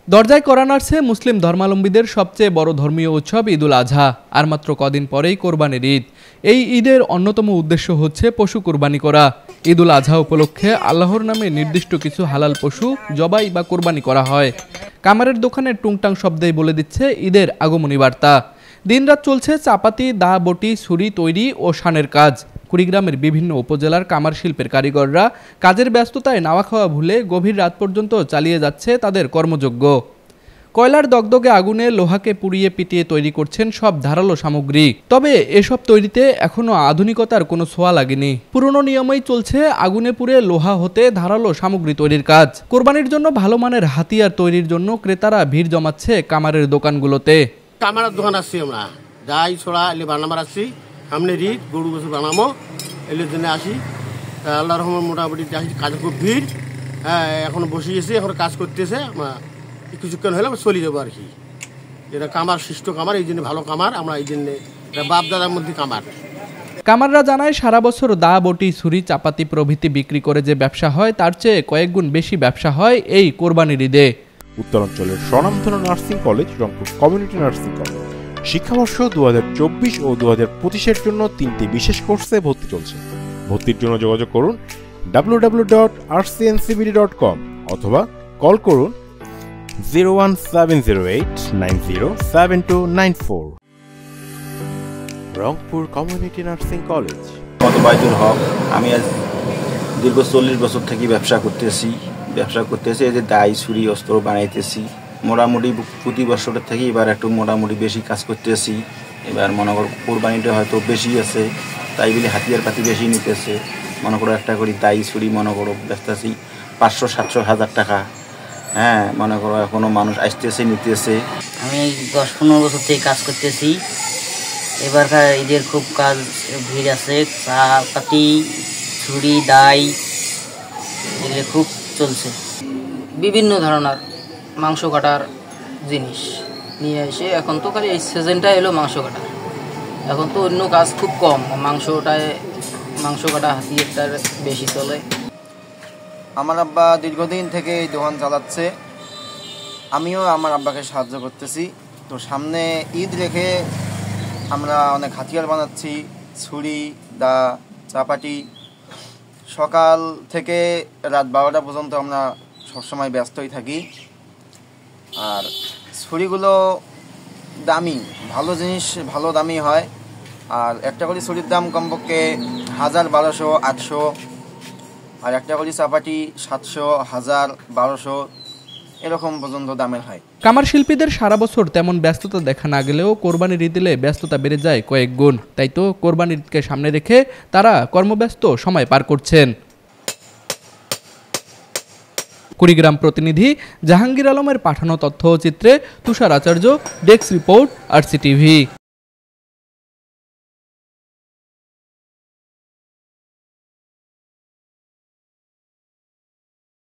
দরজায় করা নাড়ছে মুসলিম ধর্মাবলম্বীদের সবচেয়ে বড় ধর্মীয় উৎসব ঈদুল আজহা। আর মাত্র কদিন পরেই কোরবানির ঈদ। এই ঈদের অন্যতম উদ্দেশ্য হচ্ছে পশু কোরবানি করা। ঈদুল আজহা উপলক্ষে আল্লাহর নামে নির্দিষ্ট কিছু হালাল পশু জবাই বা কোরবানি করা হয়। কামারের দোকানের টুংটাং শব্দেই বলে দিচ্ছে ঈদের আগমনী বার্তা। দিনরাত চলছে চাপাতি, দা, বটি, ছুরি তৈরি ও শানের কাজ। কুড়িগ্রামের বিভিন্ন উপজেলার কামার শিল্পের কারিগররা কাজের ব্যস্ততায় নাওয়া খাওয়া ভুলে গভীর রাত পর্যন্ত চালিয়ে যাচ্ছে তাদের কর্মযজ্ঞ। কয়লার দগদগে আগুনে লোহাকে পুড়িয়ে পিটিয়ে তৈরি করছেন সব ধারালো সামগ্রী। তবে এসব তৈরিতে এখনো আধুনিকতার কোনো ছোঁয়া লাগেনি। পুরনো নিয়মেই চলছে আগুনে পুড়ে লোহা হতে ধারালো সামগ্রী তৈরির কাজ। কোরবানির জন্য ভালো মানের হাতিয়ার তৈরির জন্য ক্রেতারা ভিড় জমাচ্ছে কামারের দোকানগুলোতে। কামারের দোকান আসছি আমরা, যাই ছোড়া এলে বানাবার আসছি, সামনে ঈদ গরু বছর বানাবো এলে জন্য আসি। আল্লাহ রহমান মোটামুটি কাজ খুব ভিড়। হ্যাঁ, এখনো বসিয়েছে, এখন কাজ করতেছে। আমরা কিছুক্ষণ হলে চলে যাবো আর কি। এটা কামার সৃষ্ট কামার, এই জন্য ভালো কামার। আমরা এই জন্য বাপ দাদার মধ্যে কামার। কামাররা জানায় সারা বছর দা, বটি, ছুরি, চাপাতি প্রভৃতি বিক্রি করে যে ব্যবসা হয় তার চেয়ে কয়েক গুণ বেশি ব্যবসা হয় এই কোরবানির ঈদে। উত্তরাঞ্চলের স্বনামধন্য nursing college Rangpur community nursing college শিক্ষাবর্ষ 2024 ও 2025-এর জন্য 3টি বিশেষ কোর্সে ভর্তি চলছে। ভর্তির জন্য যোগাযোগ করুন www.rcncbd.com অথবা কল করুন 01708907294। Rangpur community nursing college. বাইতুল হক। আমি আজ দীর্ঘ 40 বছর থেকে ব্যবসা করতেছি। এই যে দাই, ছুরি, অস্ত্র বানাইতেছি। মোটামুটি প্রতি বছরের থেকে এবার একটু মোটামুটি বেশি কাজ করতেছি। এবার মনে করো কোরবানিটা হয়তো বেশি আছে, তাই বলে হাতিয়ার পাতি বেশি নিতেছে। মনে করো একটা করে দাই, ছুরি মনে করো বেচতেছি 500, 700, 1000 টাকা। হ্যাঁ, মনে করো এখনো মানুষ আসতেছে, নিতেছে। আমি 10-15 বছর থেকে কাজ করতেছি। এবারকার ঈদের খুব কাজ ভিড় আছে। চা পাতি, ছুরি, দাই এগুলো খুব চলছে। বিভিন্ন ধরনের মাংস কাটার জিনিস নিয়ে এসে, এখন তো খালি এই সিজনটা এলো মাংস কাটার। এখন তো অন্য কাজ খুব কম, মাংস কাটা হাতিয়ারটার বেশি চলে। আমার আব্বা দীর্ঘদিন থেকে এই দোকান চালাচ্ছে, আমিও আমার আব্বাকে সাহায্য করতেছি। তো সামনে ঈদ রেখে আমরা অনেক হাতিয়ার বানাচ্ছি, ছুরি, দা, চাপাটি। সকাল থেকে রাত 12টা পর্যন্ত আমরা সবসময় ব্যস্তই থাকি। আর ছুরিগুলো দামি, ভালো জিনিস, ভালো দামি হয়। আর একটা করে ছুরির দাম কমপক্ষে 1000, 1200, 800। আর একটা করে চাপাটি 700, 1000, 1200 এরকম পর্যন্ত দামের হয়। কামার শিল্পীদের সারা বছর তেমন ব্যস্ততা দেখা না গেলেও কোরবানির ঈদ এলে ব্যস্ততা বেড়ে যায় কয়েক গুণ। তাই তো কোরবানির ঈদকে সামনে রেখে তারা কর্মব্যস্ত সময় পার করছেন। কুড়িগ্রাম প্রতিনিধি জাহাঙ্গীর আলমের পাঠানো তথ্য ও চিত্রে তুষার আচার্য, ডেস্ক রিপোর্ট, RCTV।